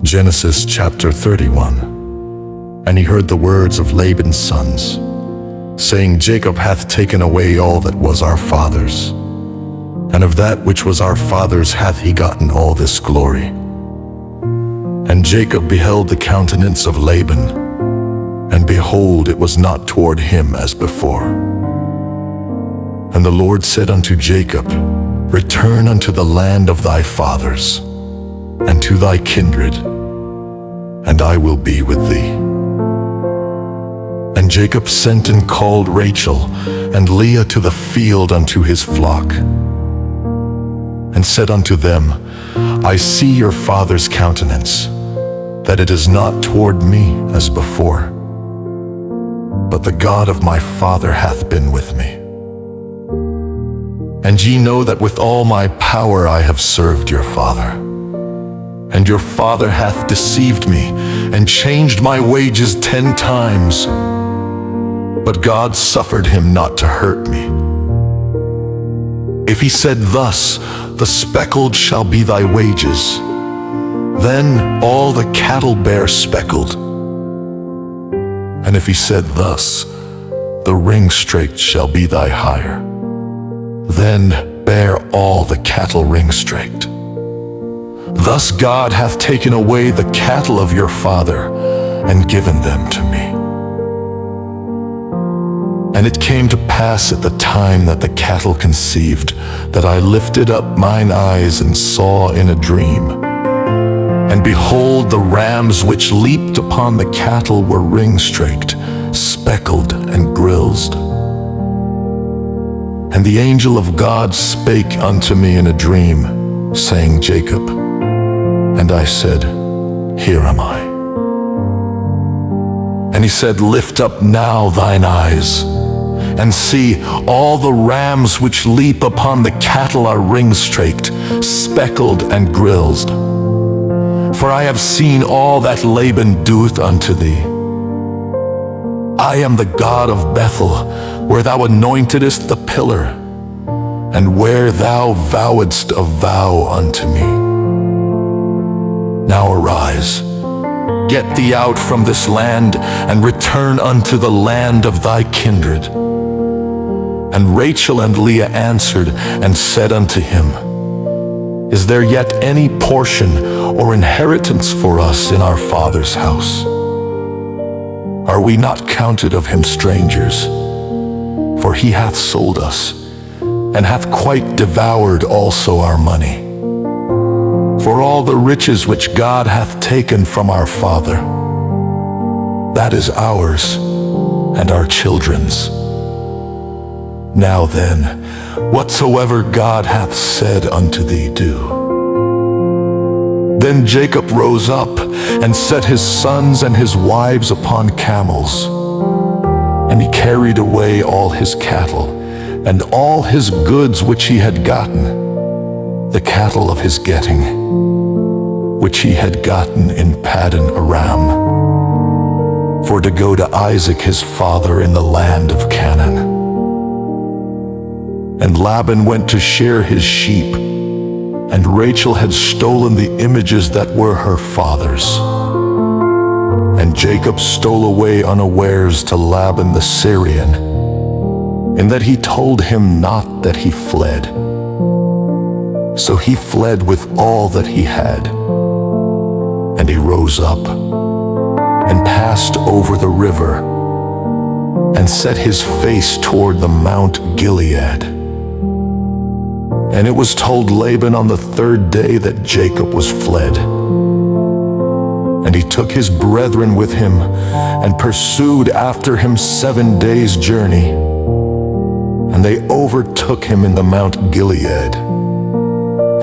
Genesis chapter 31. And he heard the words of Laban's sons, saying, Jacob hath taken away all that was our father's, and of that which was our father's hath he gotten all this glory. And Jacob beheld the countenance of Laban, and behold, it was not toward him as before. And the Lord said unto Jacob, Return unto the land of thy fathers, and to thy kindred, and I will be with thee. And Jacob sent and called Rachel and Leah to the field unto his flock, and said unto them, I see your father's countenance, that it is not toward me as before, but the God of my father hath been with me. And ye know that with all my power I have served your father. And your father hath deceived me, and changed my wages 10 times. But God suffered him not to hurt me. If he said thus, The speckled shall be thy wages, then all the cattle bear speckled. And if he said thus, The ring-straked shall be thy hire, then bear all the cattle ring-straked. Thus God hath taken away the cattle of your father, and given them to me. And it came to pass at the time that the cattle conceived, that I lifted up mine eyes and saw in a dream. And behold, the rams which leaped upon the cattle were ring-straked, speckled, and grilsed. And the angel of God spake unto me in a dream, saying, Jacob. And I said, Here am I. And he said, Lift up now thine eyes, and see, all the rams which leap upon the cattle are ring-straked, speckled, and grilsed. For I have seen all that Laban doeth unto thee. I am the God of Bethel, where thou anointedest the pillar, and where thou vowedst a vow unto me. Now arise, get thee out from this land, and return unto the land of thy kindred. And Rachel and Leah answered and said unto him, Is there yet any portion or inheritance for us in our father's house? Are we not counted of him strangers? For he hath sold us, and hath quite devoured also our money. For all the riches which God hath taken from our father, that is ours and our children's. Now then, whatsoever God hath said unto thee, do. Then Jacob rose up and set his sons and his wives upon camels, and he carried away all his cattle and all his goods which he had gotten, the cattle of his getting, which he had gotten in Paddan Aram, for to go to Isaac his father in the land of Canaan. And Laban went to shear his sheep, and Rachel had stolen the images that were her father's. And Jacob stole away unawares to Laban the Syrian, in that he told him not that he fled. So he fled with all that he had. And he rose up, and passed over the river, and set his face toward the Mount Gilead. And it was told Laban on the 3rd day that Jacob was fled. And he took his brethren with him, and pursued after him 7 days' journey. And they overtook him in the Mount Gilead.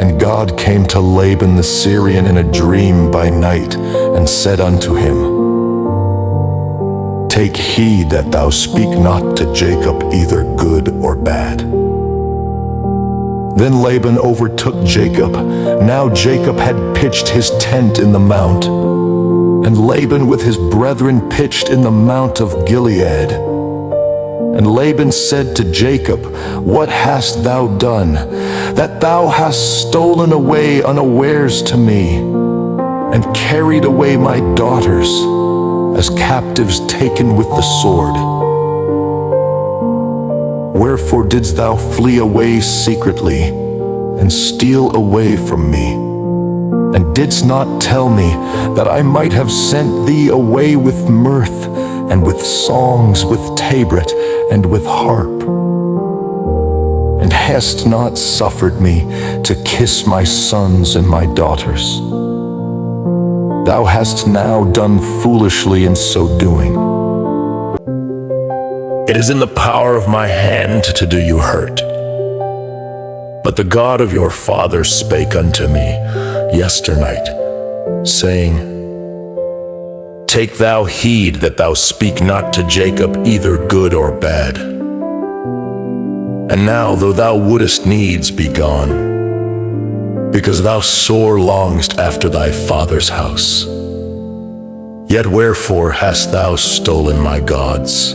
And God came to Laban the Syrian in a dream by night, and said unto him, Take heed that thou speak not to Jacob either good or bad. Then Laban overtook Jacob. Now Jacob had pitched his tent in the mount, and Laban with his brethren pitched in the Mount of Gilead. And Laban said to Jacob, What hast thou done, that thou hast stolen away unawares to me, and carried away my daughters as captives taken with the sword. Wherefore didst thou flee away secretly, and steal away from me, and didst not tell me that I might have sent thee away with mirth, and with songs, with tabret, and with harp? And hast not suffered me to kiss my sons and my daughters. Thou hast now done foolishly in so doing. It is in the power of my hand to do you hurt. But the God of your father spake unto me yesternight, saying, Take thou heed that thou speak not to Jacob either good or bad. And now, though thou wouldest needs be gone, because thou sore longest after thy father's house, yet wherefore hast thou stolen my gods?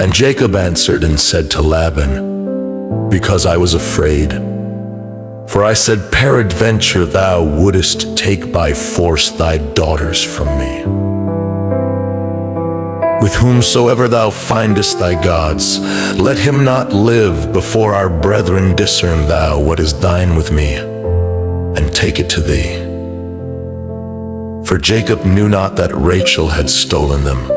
And Jacob answered and said to Laban, Because I was afraid. For I said, Peradventure thou wouldest take by force thy daughters from me. With whomsoever thou findest thy gods, let him not live. Before our brethren discern thou what is thine with me, and take it to thee. For Jacob knew not that Rachel had stolen them.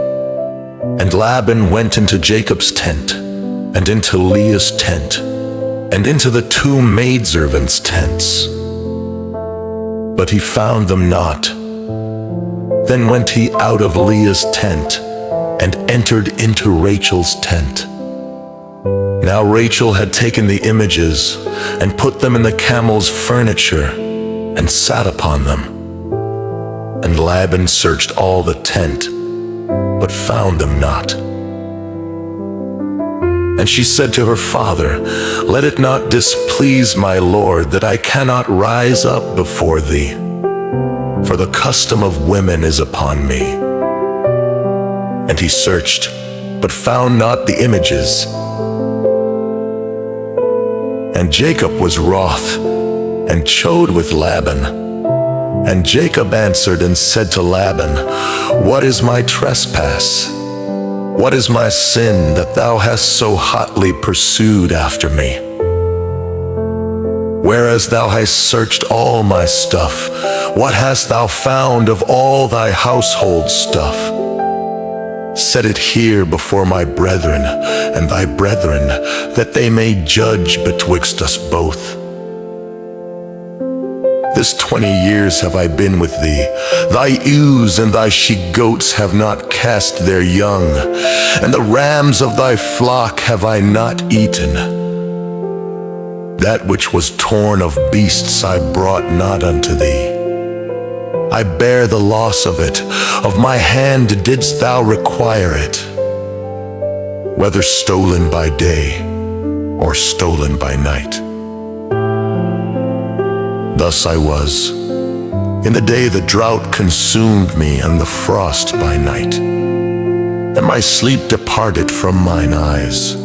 And Laban went into Jacob's tent, and into Leah's tent, and into the two maidservants' tents. But he found them not. Then went he out of Leah's tent, and entered into Rachel's tent. Now Rachel had taken the images, and put them in the camel's furniture, and sat upon them. And Laban searched all the tent, but found them not. And she said to her father, Let it not displease my lord that I cannot rise up before thee, for the custom of women is upon me. And he searched, but found not the images. And Jacob was wroth, and chode with Laban. And Jacob answered and said to Laban, What is my trespass? What is my sin that thou hast so hotly pursued after me? Whereas thou hast searched all my stuff, what hast thou found of all thy household stuff? Set it here before my brethren and thy brethren, that they may judge betwixt us both. This 20 years have I been with thee. Thy ewes and thy she-goats have not cast their young, and the rams of thy flock have I not eaten. That which was torn of beasts I brought not unto thee. I bear the loss of it. Of my hand didst thou require it, whether stolen by day or stolen by night. Thus I was, in the day the drought consumed me, and the frost by night, and my sleep departed from mine eyes.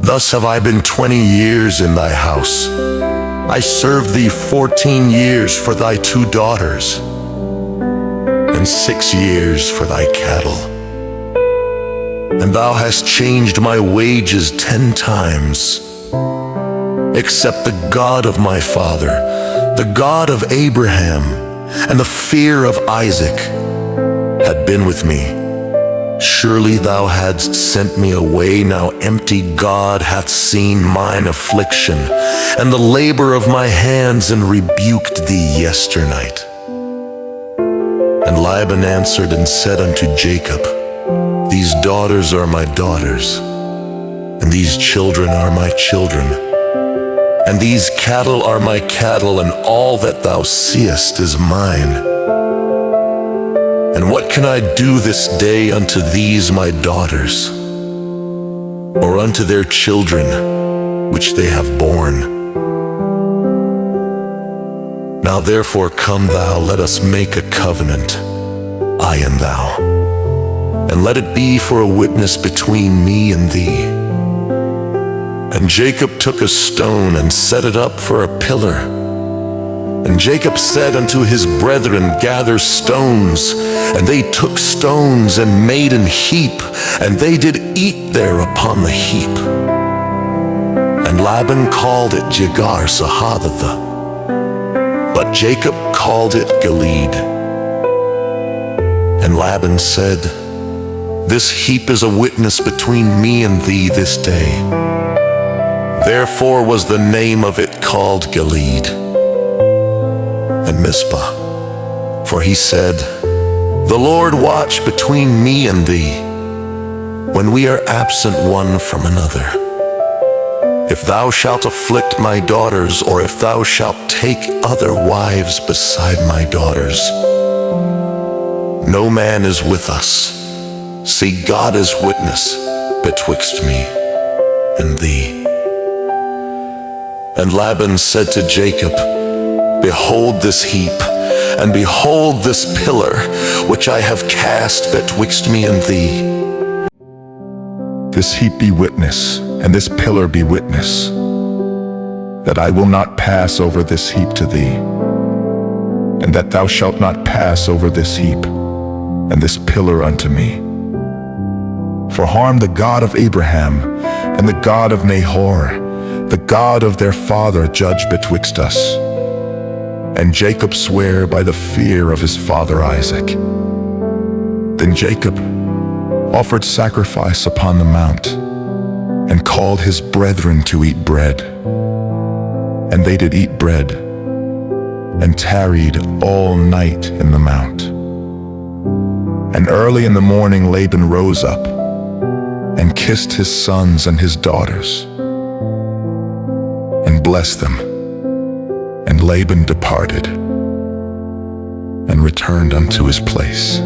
Thus have I been 20 years in thy house. I served thee 14 years for thy 2 daughters, and 6 years for thy cattle. And thou hast changed my wages 10 times, except the God of my father, the God of Abraham, and the fear of Isaac had been with me. Surely thou hadst sent me away. Now empty God hath seen mine affliction, and the labor of my hands, and rebuked thee yesternight. And Laban answered and said unto Jacob, These daughters are my daughters, and these children are my children, and these cattle are my cattle, and all that thou seest is mine. And what can I do this day unto these my daughters, or unto their children which they have borne? Now therefore come thou, let us make a covenant, I and thou, and let it be for a witness between me and thee. And Jacob took a stone and set it up for a pillar, And Jacob said unto his brethren, Gather stones. And they took stones and made an heap, and they did eat there upon the heap. And Laban called it Jegar Sahadutha, but Jacob called it Gilead. And Laban said, This heap is a witness between me and thee this day. Therefore was the name of it called Gilead. And Mizpah, for he said, The Lord watch between me and thee, when we are absent one from another. If thou shalt afflict my daughters, or if thou shalt take other wives beside my daughters, no man is with us. See, God is witness betwixt me and thee. And Laban said to Jacob, Behold this heap, and behold this pillar, which I have cast betwixt me and thee. This heap be witness, and this pillar be witness, that I will not pass over this heap to thee, and that thou shalt not pass over this heap, and this pillar unto me. For harm the God of Abraham, and the God of Nahor, the God of their father, judge betwixt us. And Jacob sware by the fear of his father Isaac. Then Jacob offered sacrifice upon the mount, and called his brethren to eat bread. And they did eat bread, and tarried all night in the mount. And early in the morning Laban rose up, and kissed his sons and his daughters, and blessed them. And Laban departed, and returned unto his place.